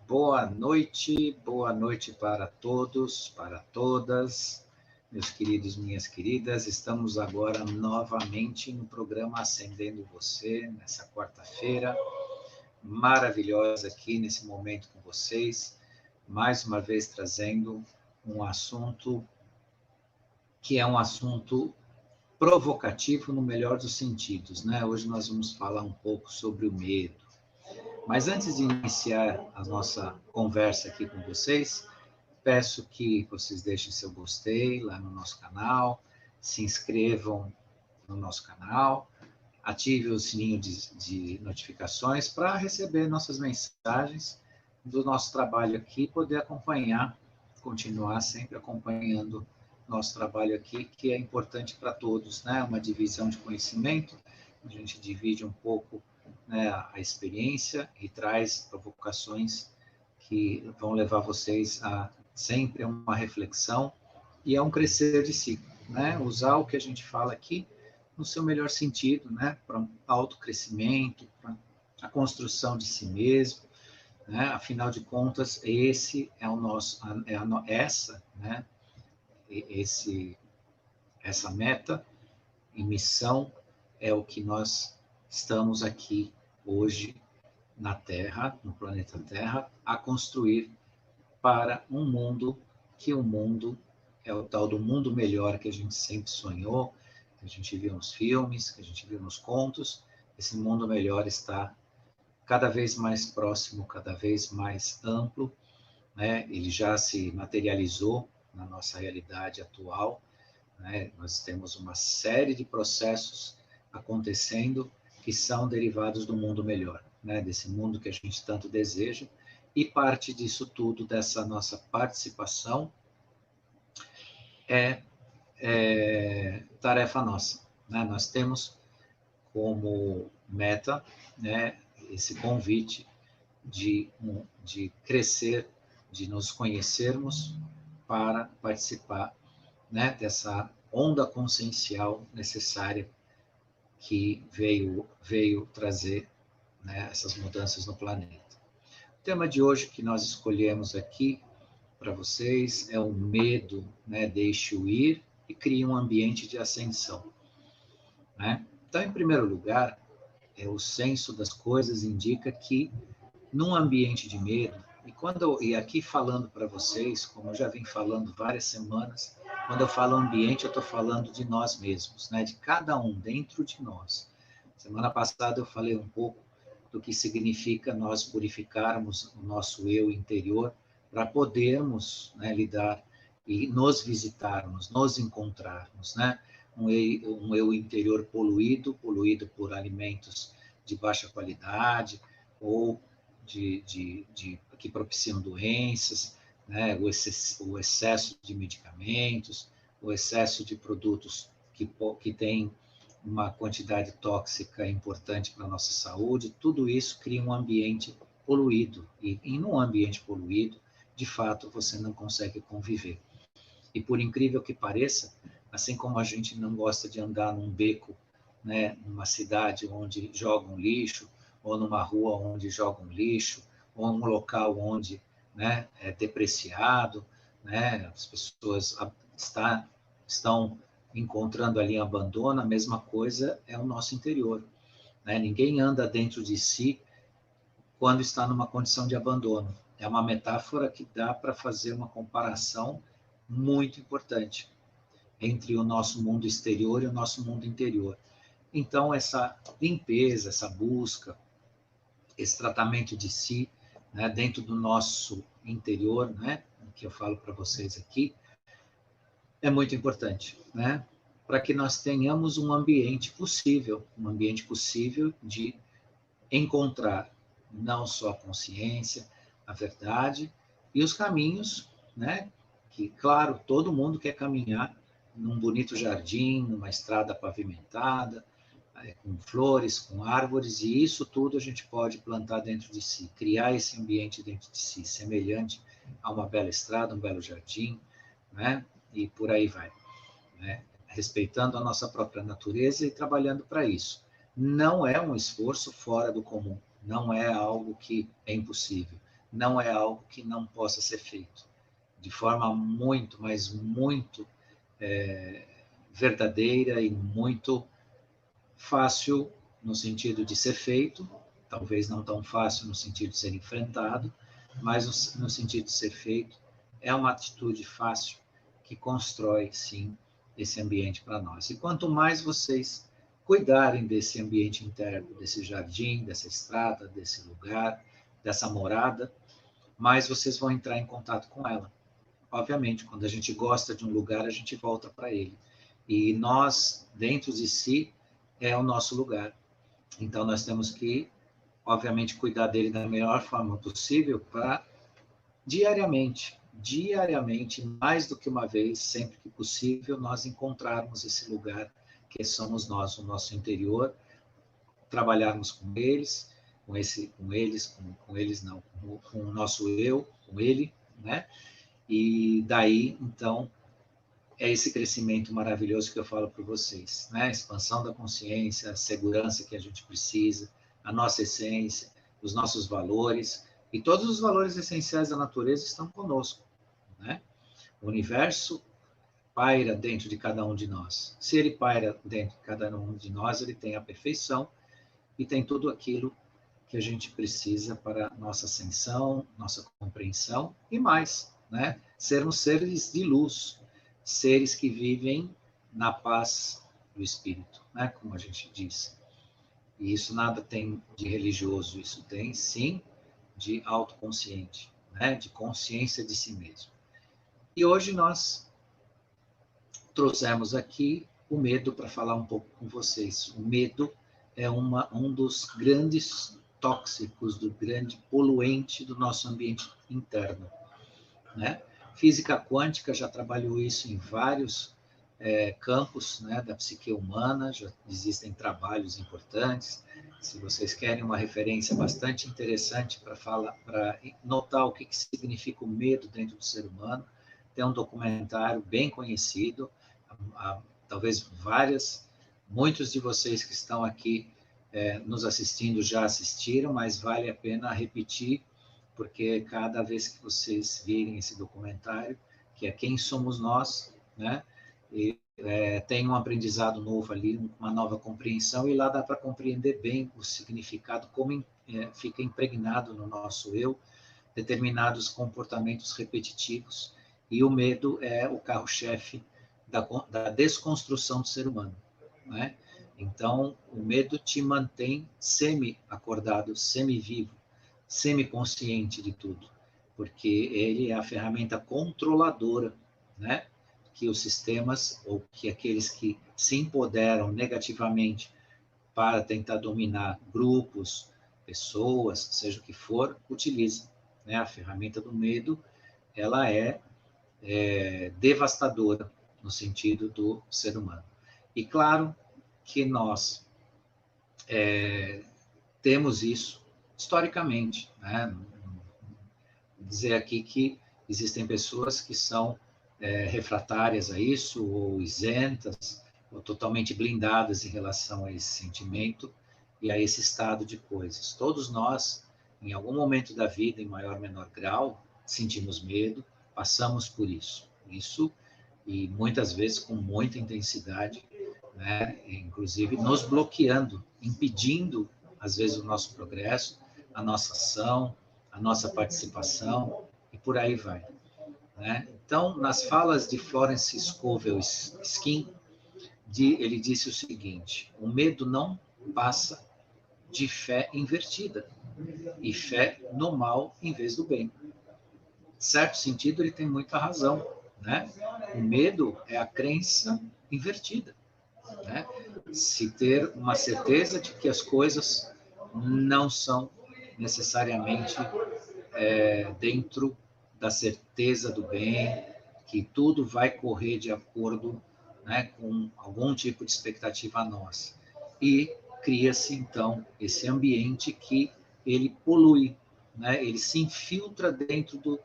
Boa noite para todos, para todas, meus queridos, minhas queridas. Estamos agora novamente no programa Acendendo Você, nessa quarta-feira maravilhosa aqui, nesse momento com vocês, mais uma vez trazendo um assunto que é um assunto provocativo no melhor dos sentidos, né? Hoje nós vamos falar um pouco sobre o medo. Mas antes de iniciar a nossa conversa aqui com vocês, peço que vocês deixem seu gostei lá no nosso canal, se inscrevam no nosso canal, ative o sininho de notificações para receber nossas mensagens do nosso trabalho aqui, poder acompanhar, continuar sempre acompanhando nosso trabalho aqui, que é importante para todos, né? Uma divisão de conhecimento, a gente divide um pouco, né, a experiência e traz provocações que vão levar vocês a sempre uma reflexão e a um crescer de si, né? Usar o que a gente fala aqui no seu melhor sentido, né? Para um autocrescimento, para a construção de si mesmo, né? Afinal de contas, esse é o nosso, essa, né? Essa meta e missão é o que nós estamos aqui hoje na Terra, no planeta Terra, a construir para um mundo que o mundo é o tal do mundo melhor que a gente sempre sonhou, que a gente viu nos filmes, que a gente viu nos contos. Esse mundo melhor está cada vez mais próximo, cada vez mais amplo, né? Ele já se materializou na nossa realidade atual, né? Nós temos uma série de processos acontecendo que são derivados do mundo melhor, né? Desse mundo que a gente tanto deseja, e parte disso tudo, dessa nossa participação, é tarefa nossa, né? Nós temos como meta, né, esse convite de crescer, de nos conhecermos para participar, né, dessa onda consciencial necessária que veio trazer, né, essas mudanças no planeta. O tema de hoje que nós escolhemos aqui para vocês é o medo, né, deixe-o ir e crie um ambiente de ascensão, né? Então, em primeiro lugar, o senso das coisas indica que num ambiente de medo, e aqui falando para vocês, como eu já vim falando várias semanas, quando eu falo ambiente, eu estou falando de nós mesmos, né? De cada um dentro de nós. Semana passada eu falei um pouco do que significa nós purificarmos o nosso eu interior para podermos, né, lidar e nos visitarmos, nos encontrarmos, né? Um eu interior poluído por alimentos de baixa qualidade ou que propiciam doenças, né? O excesso de medicamentos, o excesso de produtos que têm uma quantidade tóxica importante para a nossa saúde, tudo isso cria um ambiente poluído. E num ambiente poluído, de fato, você não consegue conviver. E por incrível que pareça, assim como a gente não gosta de andar num beco, né, numa cidade onde jogam lixo, ou numa rua onde jogam lixo, ou num local onde, né, é depreciado, né, as pessoas estão encontrando ali abandono, a mesma coisa é o nosso interior, né? Ninguém anda dentro de si quando está numa condição de abandono. É uma metáfora que dá para fazer uma comparação muito importante entre o nosso mundo exterior e o nosso mundo interior. Então, essa limpeza, essa busca, esse tratamento de si, né, dentro do nosso interior, né, que eu falo para vocês aqui, é muito importante, né, para que nós tenhamos um ambiente possível de encontrar não só a consciência, a verdade e os caminhos, né, que, claro, todo mundo quer caminhar num bonito jardim, numa estrada pavimentada, com flores, com árvores, e isso tudo a gente pode plantar dentro de si, criar esse ambiente dentro de si, semelhante a uma bela estrada, um belo jardim, né? E por aí vai, né? Respeitando a nossa própria natureza e trabalhando para isso. Não é um esforço fora do comum, não é algo que é impossível. não é algo que não possa ser feito de forma muito, mas muito verdadeira e muito fácil no sentido de ser feito, talvez não tão fácil no sentido de ser enfrentado, mas no sentido de ser feito, é uma atitude fácil que constrói, sim, esse ambiente para nós. E quanto mais vocês cuidarem desse ambiente interno, desse jardim, dessa estrada, desse lugar, dessa morada, mais vocês vão entrar em contato com ela. Obviamente, quando a gente gosta de um lugar, a gente volta para ele. E nós, dentro de si, é o nosso lugar. Então, nós temos que, obviamente, cuidar dele da melhor forma possível para diariamente, mais do que uma vez, sempre que possível, nós encontrarmos esse lugar que somos nós, o nosso interior, trabalharmos com eles, com eles não, com o nosso eu, com ele, né? E daí, então, é esse crescimento maravilhoso que eu falo para vocês, né? A expansão da consciência, a segurança que a gente precisa, a nossa essência, os nossos valores, e todos os valores essenciais da natureza estão conosco, né? O universo paira dentro de cada um de nós. Se ele paira dentro de cada um de nós, ele tem a perfeição e tem tudo aquilo que a gente precisa para nossa ascensão, nossa compreensão e mais, né? Sermos seres de luz, seres que vivem na paz do espírito, né? Como a gente diz. E isso nada tem de religioso, isso tem sim de autoconsciente, né? De consciência de si mesmo. E hoje nós trouxemos aqui o medo para falar um pouco com vocês. O medo é um dos grandes tóxicos, do grande poluente do nosso ambiente interno, né? Física quântica já trabalhou isso em vários campos, né, da psique humana, já existem trabalhos importantes. Se vocês querem uma referência bastante interessante para notar o que significa o medo dentro do ser humano, tem um documentário bem conhecido, talvez muitos de vocês que estão aqui nos assistindo já assistiram, mas vale a pena repetir, porque cada vez que vocês virem esse documentário, que é Quem Somos Nós, né? E, tem um aprendizado novo ali, uma nova compreensão, e lá dá para compreender bem o significado, como fica impregnado no nosso eu, determinados comportamentos repetitivos, e o medo é o carro-chefe da desconstrução do ser humano, né? Então, o medo te mantém semi-acordado, semi-vivo, semi-consciente de tudo, porque ele é a ferramenta controladora, né? Que os sistemas, ou que aqueles que se empoderam negativamente para tentar dominar grupos, pessoas, seja o que for, utilizam, né? A ferramenta do medo, ela é devastadora no sentido do ser humano. E claro que nós temos isso historicamente, né? Dizer aqui que existem pessoas que são refratárias a isso, ou isentas, ou totalmente blindadas em relação a esse sentimento e a esse estado de coisas. Todos nós, em algum momento da vida, em maior ou menor grau, sentimos medo, passamos por isso. Isso, e muitas vezes com muita intensidade, né? Inclusive nos bloqueando, impedindo, às vezes, o nosso progresso, a nossa ação, a nossa participação, e por aí vai, né? Então, nas falas de Florence Scovel Skin, ele disse o seguinte: o medo não passa de fé invertida, e fé no mal em vez do bem. Em certo sentido, ele tem muita razão, né? O medo é a crença invertida, né? Se ter uma certeza de que as coisas não são necessariamente dentro da certeza do bem, que tudo vai correr de acordo, né, com algum tipo de expectativa nossa. E cria-se, então, esse ambiente que ele polui, né? Ele se infiltra dentro do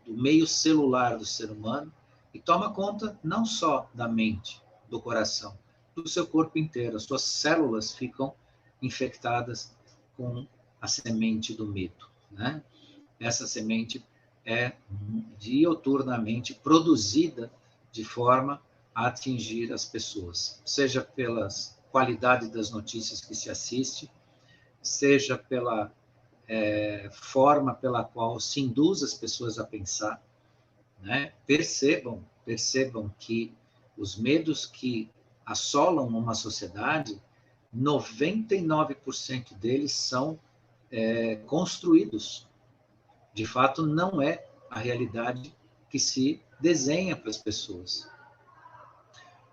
meio celular do ser humano e toma conta não só da mente, do coração, do seu corpo inteiro. As suas células ficam infectadas com a semente do medo, né? Essa semente é diuturnamente produzida de forma a atingir as pessoas, seja pela qualidade das notícias que se assiste, seja pela forma pela qual se induz as pessoas a pensar, né? Percebam que os medos que assolam uma sociedade, 99% deles são construídos. De fato, não é a realidade que se desenha para as pessoas.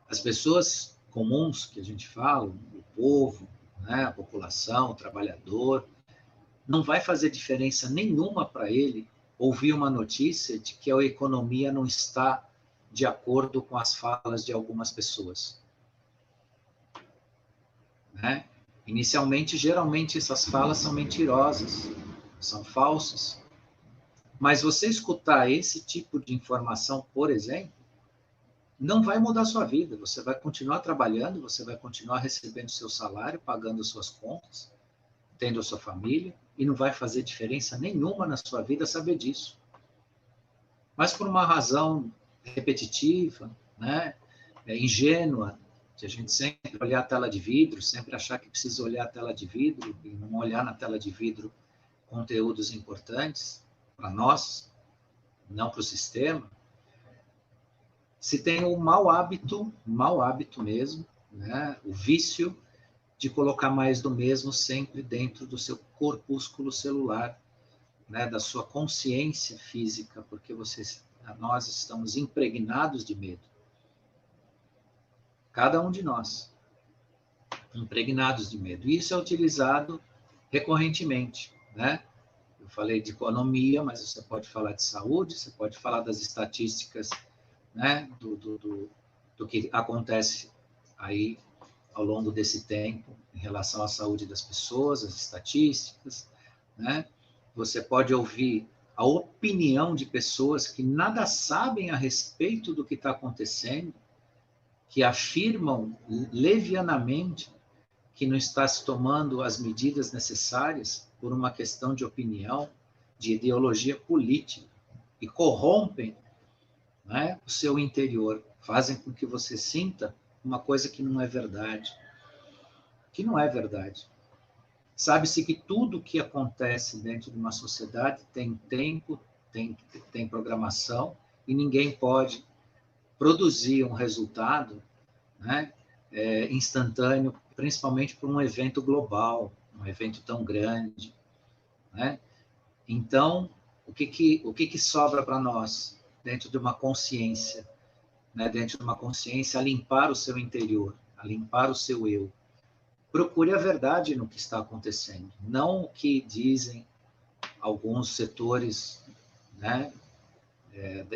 As pessoas comuns que a gente fala, o povo, né, a população, o trabalhador, não vai fazer diferença nenhuma para ele ouvir uma notícia de que a economia não está de acordo com as falas de algumas pessoas, né? Inicialmente, geralmente, essas falas são mentirosas, são falsas. Mas você escutar esse tipo de informação, por exemplo, não vai mudar a sua vida. Você vai continuar trabalhando, você vai continuar recebendo seu salário, pagando as suas contas, tendo a sua família, e não vai fazer diferença nenhuma na sua vida saber disso. Mas por uma razão repetitiva, né, ingênua, de a gente sempre olhar a tela de vidro, sempre achar que precisa olhar a tela de vidro e não olhar na tela de vidro conteúdos importantes para nós, não para o sistema, se tem o mau hábito mesmo, né, o vício de colocar mais do mesmo sempre dentro do seu corpúsculo celular, né, da sua consciência física, porque nós estamos impregnados de medo. Cada um de nós, impregnados de medo. E isso é utilizado recorrentemente, né? Eu falei de economia, mas você pode falar de saúde, você pode falar das estatísticas, né, do que acontece aí ao longo desse tempo em relação à saúde das pessoas, as estatísticas, né? Você pode ouvir a opinião de pessoas que nada sabem a respeito do que está acontecendo, que afirmam levianamente que não está se tomando as medidas necessárias por uma questão de opinião, de ideologia política, e corrompem, né, o seu interior, fazem com que você sinta uma coisa que não é verdade. Que não é verdade. Sabe-se que tudo que acontece dentro de uma sociedade tem tempo, tem programação, e ninguém pode produzir um resultado, né, instantâneo, principalmente por um evento global, um evento tão grande, né? Então, o que sobra para nós dentro de uma consciência, né, dentro de uma consciência, a limpar o seu interior, a limpar o seu eu? Procure a verdade no que está acontecendo, não o que dizem alguns setores, né,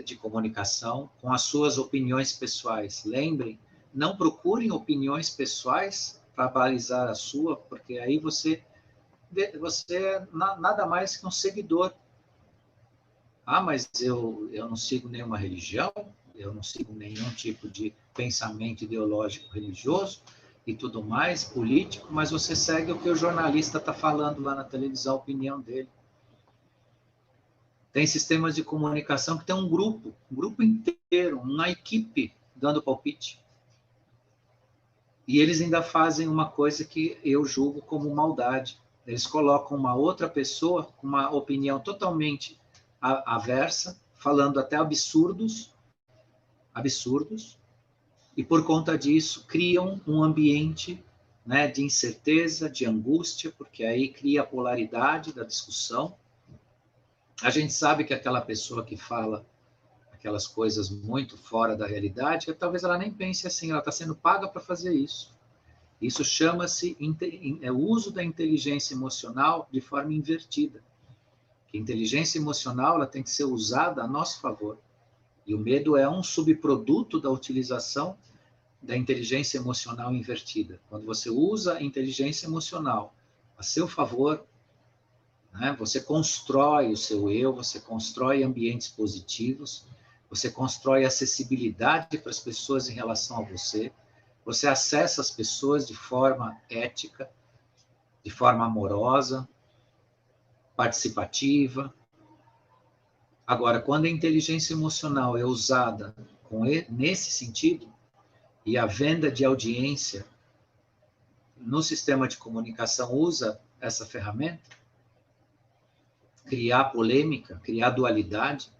de comunicação com as suas opiniões pessoais. Lembrem, não procurem opiniões pessoais para balizar a sua, porque aí você é nada mais que um seguidor. Ah, mas eu não sigo nenhuma religião, eu não sigo nenhum tipo de pensamento ideológico religioso e tudo mais, político, mas você segue o que o jornalista está falando lá na televisão, a opinião dele. Tem sistemas de comunicação que tem um grupo inteiro, uma equipe dando palpite. E eles ainda fazem uma coisa que eu julgo como maldade. Eles colocam uma outra pessoa com uma opinião totalmente aversa, falando até absurdos, e por conta disso criam um ambiente, né, de incerteza, de angústia, porque aí cria a polaridade da discussão. A gente sabe que aquela pessoa que fala aquelas coisas muito fora da realidade, talvez ela nem pense assim, ela está sendo paga para fazer isso. Isso chama-se o uso da inteligência emocional de forma invertida. A inteligência emocional ela tem que ser usada a nosso favor. E o medo é um subproduto da utilização da inteligência emocional invertida. Quando você usa a inteligência emocional a seu favor, né, você constrói o seu eu, você constrói ambientes positivos, você constrói acessibilidade para as pessoas em relação a você, você acessa as pessoas de forma ética, de forma amorosa, participativa. Agora, quando a inteligência emocional é usada nesse sentido, e a venda de audiência no sistema de comunicação usa essa ferramenta, criar polêmica, criar dualidade.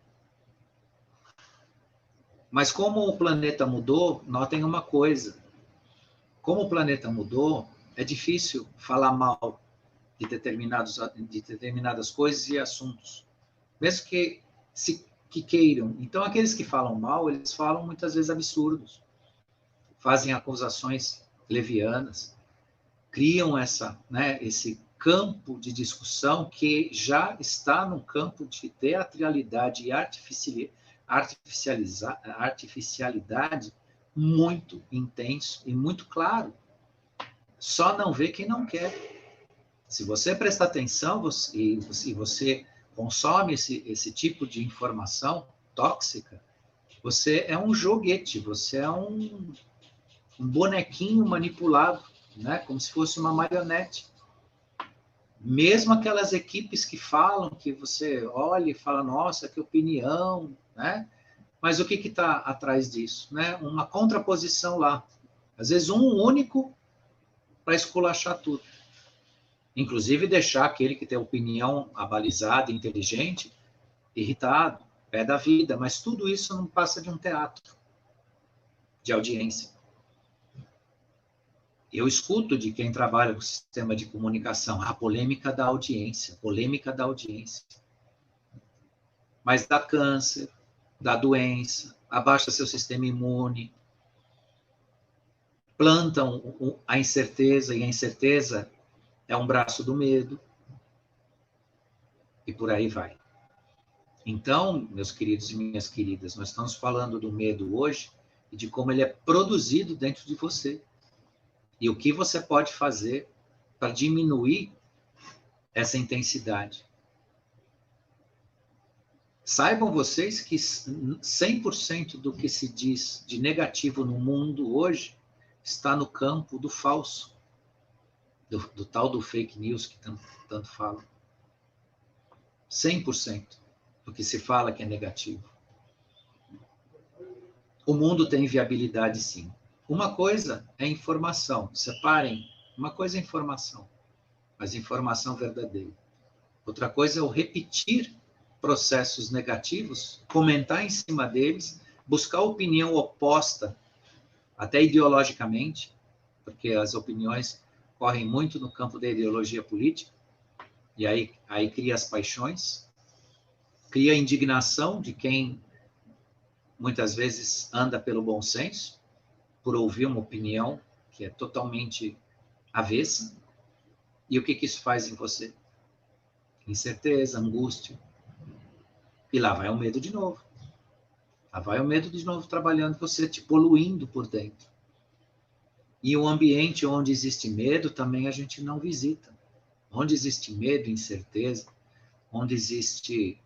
Mas como o planeta mudou, notem uma coisa. Como o planeta mudou, é difícil falar mal de determinadas coisas e assuntos. Mesmo que queiram. Então, aqueles que falam mal, eles falam muitas vezes absurdos. Fazem acusações levianas. Criam esse campo de discussão que já está no campo de teatralidade e artificialidade muito intenso e muito claro. Só não vê quem não quer. Se você prestar atenção e você consome esse tipo de informação tóxica, você é um joguete, você é um bonequinho manipulado, né? Como se fosse uma marionete. Mesmo aquelas equipes que falam, que você olha e fala, nossa, que opinião, né? Mas o que está atrás disso? Né? Uma contraposição lá. Às vezes um único para esculachar tudo. Inclusive deixar aquele que tem opinião abalizada, inteligente, irritado, pé da vida. Mas tudo isso não passa de um teatro de audiência. Eu escuto de quem trabalha com sistema de comunicação, a polêmica da audiência, Mas dá câncer, dá doença, abaixa seu sistema imune, plantam a incerteza, e a incerteza é um braço do medo, e por aí vai. Então, meus queridos e minhas queridas, nós estamos falando do medo hoje e de como ele é produzido dentro de você. E o que você pode fazer para diminuir essa intensidade. Saibam vocês que 100% do que se diz de negativo no mundo hoje está no campo do falso, do tal do fake news que tanto falam. 100% do que se fala que é negativo. O mundo tem viabilidade, sim. Uma coisa é informação. Separem. Uma coisa é informação, mas informação verdadeira. Outra coisa é o repetir processos negativos, comentar em cima deles, buscar opinião oposta, até ideologicamente, porque as opiniões correm muito no campo da ideologia política, e aí cria as paixões, cria a indignação de quem muitas vezes anda pelo bom senso, por ouvir uma opinião que é totalmente avessa. E o que isso faz em você? Incerteza, angústia. E lá vai o medo de novo. Lá vai o medo de novo trabalhando você, te poluindo por dentro. E o ambiente onde existe medo também a gente não visita. Onde existe medo, incerteza, onde existe,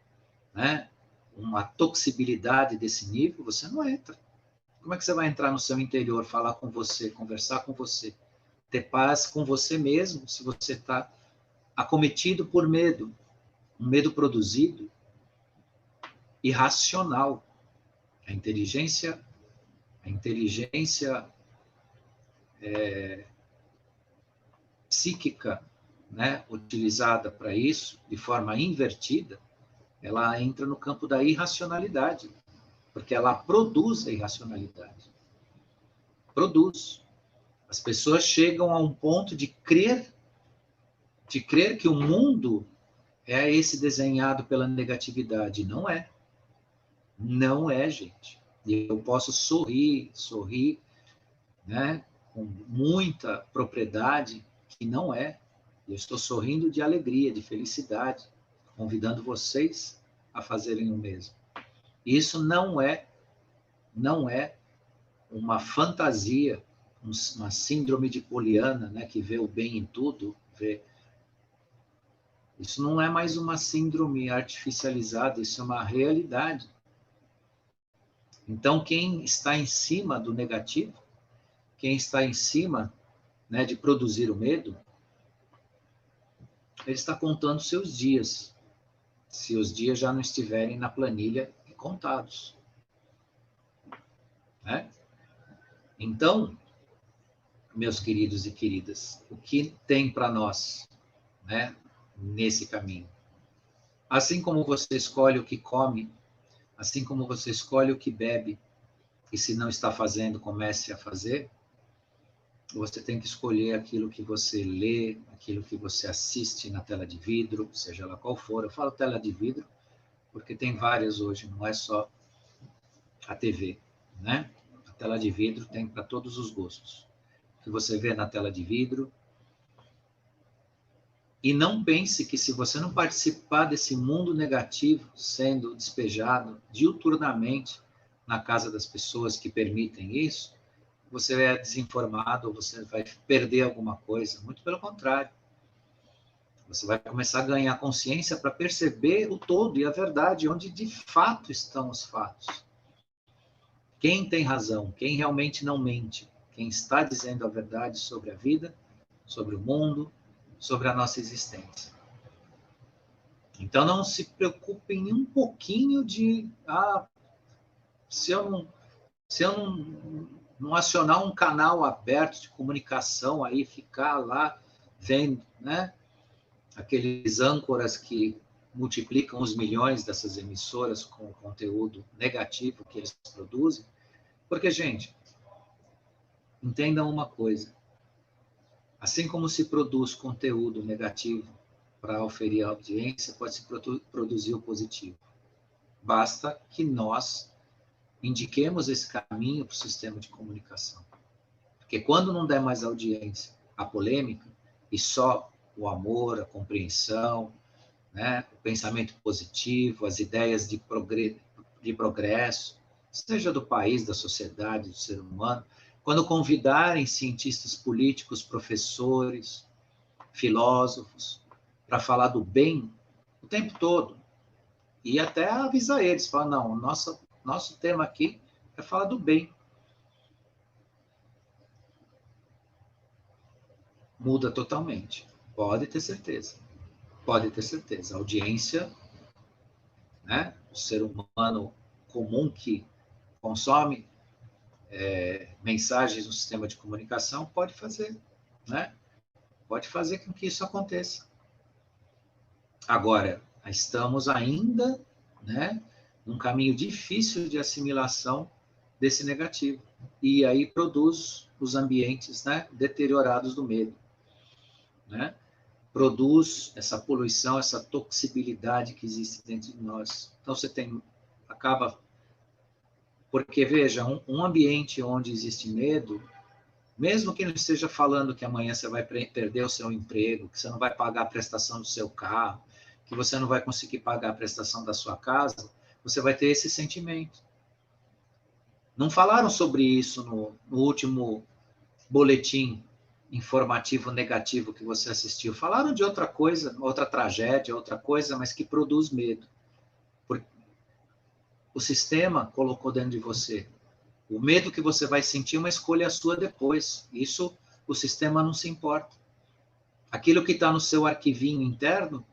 né, uma toxibilidade desse nível, você não entra. Como é que você vai entrar no seu interior, falar com você, conversar com você, ter paz com você mesmo, se você está acometido por medo, um medo produzido, irracional. A inteligência psíquica, né, utilizada para isso, de forma invertida, ela entra no campo da irracionalidade, porque ela produz a irracionalidade. Produz. As pessoas chegam a um ponto de crer que o mundo é esse desenhado pela negatividade. Não é. Não é, gente. E eu posso sorrir, né, com muita propriedade, que não é. Eu estou sorrindo de alegria, de felicidade, convidando vocês a fazerem o mesmo. Isso não é uma fantasia, uma síndrome de Poliana, né, que vê o bem em tudo, Isso não é mais uma síndrome artificializada, isso é uma realidade. Então, quem está em cima do negativo, quem está em cima, né, de produzir o medo, ele está contando seus dias, se os dias já não estiverem na planilha contados, né? Então, meus queridos e queridas, o que tem para nós, né, nesse caminho? Assim como você escolhe o que come, assim como você escolhe o que bebe, e se não está fazendo, comece a fazer, você tem que escolher aquilo que você lê, aquilo que você assiste na tela de vidro, seja lá qual for. Eu falo tela de vidro porque tem várias hoje, não é só a TV, né? A tela de vidro tem para todos os gostos. O que você vê na tela de vidro. E não pense que se você não participar desse mundo negativo sendo despejado diuturnamente na casa das pessoas que permitem isso, você é desinformado, ou você vai perder alguma coisa. Muito pelo contrário. Você vai começar a ganhar consciência para perceber o todo e a verdade, onde de fato estão os fatos. Quem tem razão, quem realmente não mente, quem está dizendo a verdade sobre a vida, sobre o mundo, sobre a nossa existência. Então não se preocupem um pouquinho de se eu não acionar um canal aberto de comunicação aí, ficar lá vendo, né, aqueles âncoras que multiplicam os milhões dessas emissoras com o conteúdo negativo que eles produzem. Porque, gente, entendam uma coisa. Assim como se produz conteúdo negativo para oferir audiência, pode-se produzir o positivo. Basta que nós indiquemos esse caminho para o sistema de comunicação. Porque quando não der mais audiência à polêmica, e só o amor, a compreensão, né, o pensamento positivo, as ideias de progresso, seja do país, da sociedade, do ser humano, quando convidarem cientistas políticos, professores, filósofos, para falar do bem o tempo todo, e até avisar eles, falar, não, o nosso tema aqui é falar do bem. Muda totalmente. Pode ter certeza. Pode ter certeza. A audiência, né, o ser humano comum que consome mensagens no sistema de comunicação, pode fazer, né? Pode fazer com que isso aconteça. Agora, estamos ainda, né, num caminho difícil de assimilação desse negativo. E aí produz os ambientes, né, deteriorados do medo, né? Produz essa poluição, essa toxibilidade que existe dentro de nós. Então você acaba, porque veja, um ambiente onde existe medo, mesmo que não esteja falando que amanhã você vai perder o seu emprego, que você não vai pagar a prestação do seu carro, que você não vai conseguir pagar a prestação da sua casa, você vai ter esse sentimento. Não falaram sobre isso no último boletim informativo negativo que você assistiu. Falaram de outra coisa, outra tragédia, outra coisa, mas que produz medo. Porque o sistema colocou dentro de você. O medo que você vai sentir é uma escolha sua depois. Isso o sistema não se importa. Aquilo que está no seu arquivinho interno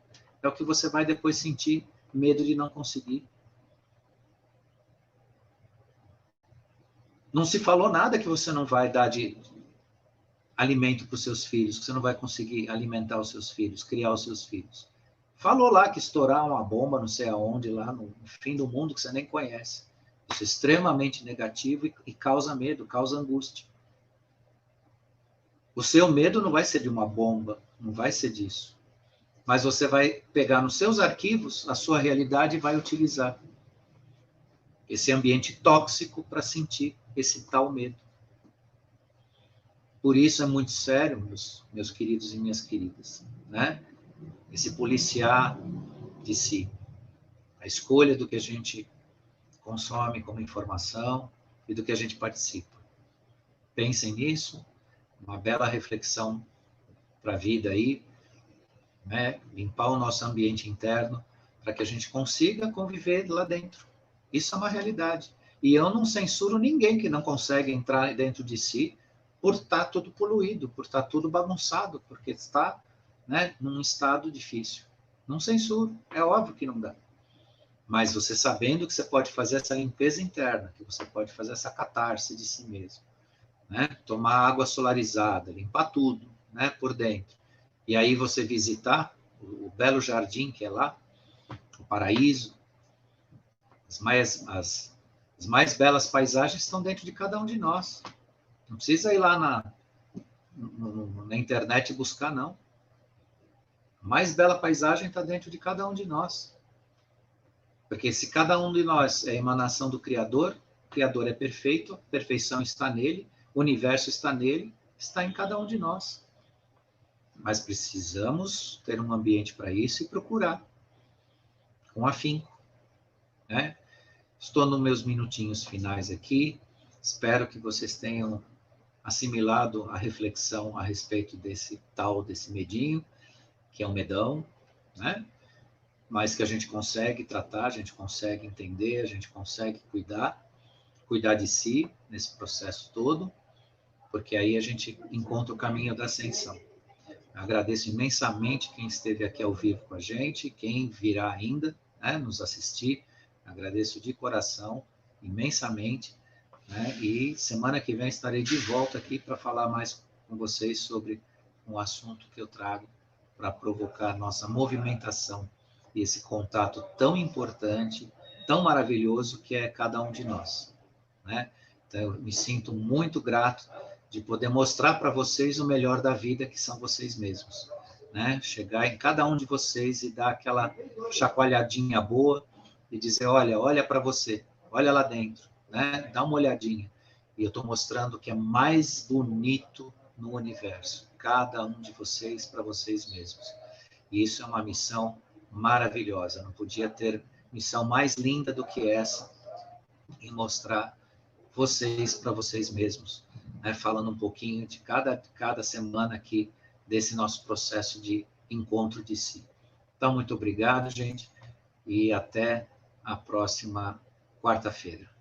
é o que você vai depois sentir medo de não conseguir. Não se falou nada que você não vai dar de alimento para os seus filhos, que você não vai conseguir alimentar os seus filhos, criar os seus filhos. Falou lá que estourar uma bomba não sei aonde, lá no fim do mundo que você nem conhece. Isso é extremamente negativo e causa medo, causa angústia. O seu medo não vai ser de uma bomba, não vai ser disso. Mas você vai pegar nos seus arquivos a sua realidade e vai utilizar esse ambiente tóxico para sentir esse tal medo. Por isso é muito sério, meus queridos e minhas queridas, né? Esse policiar de si, a escolha do que a gente consome como informação e do que a gente participa. Pensem nisso, uma bela reflexão para a vida aí, né? Limpar o nosso ambiente interno para que a gente consiga conviver lá dentro. Isso é uma realidade. E eu não censuro ninguém que não consegue entrar dentro de si por estar tudo poluído, por estar tudo bagunçado, porque está né, num estado difícil. Não censuro, é óbvio que não dá. Mas você sabendo que você pode fazer essa limpeza interna, que você pode fazer essa catarse de si mesmo, né? Tomar água solarizada, limpar tudo, né, por dentro. E aí você visitar o belo jardim que é lá, o paraíso, as mais belas paisagens estão dentro de cada um de nós. Não precisa ir lá na internet buscar, não. A mais bela paisagem está dentro de cada um de nós. Porque se cada um de nós é emanação do Criador, o Criador é perfeito, a perfeição está nele, o universo está nele, está em cada um de nós. Mas precisamos ter um ambiente para isso e procurar, com afinco, né? Estou nos meus minutinhos finais aqui, espero que vocês tenham assimilado a reflexão a respeito desse medinho, que é um medão, né? Mas que a gente consegue tratar, a gente consegue entender, a gente consegue cuidar de si nesse processo todo, porque aí a gente encontra o caminho da ascensão. Agradeço imensamente quem esteve aqui ao vivo com a gente, quem virá ainda, né, nos assistir. Agradeço de coração, imensamente, né, e semana que vem estarei de volta aqui para falar mais com vocês sobre um assunto que eu trago para provocar nossa movimentação e esse contato tão importante, tão maravilhoso que é cada um de nós, né? Então, eu me sinto muito grato de poder mostrar para vocês o melhor da vida, que são vocês mesmos, né? Chegar em cada um de vocês e dar aquela chacoalhadinha boa e dizer, olha para você, olha lá dentro, né? Dá uma olhadinha. E eu estou mostrando o que é mais bonito no universo, cada um de vocês para vocês mesmos. E isso é uma missão maravilhosa. Não podia ter missão mais linda do que essa, em mostrar vocês para vocês mesmos, né? Falando um pouquinho de cada semana aqui desse nosso processo de encontro de si. Então, muito obrigado, gente, e até a próxima quarta-feira.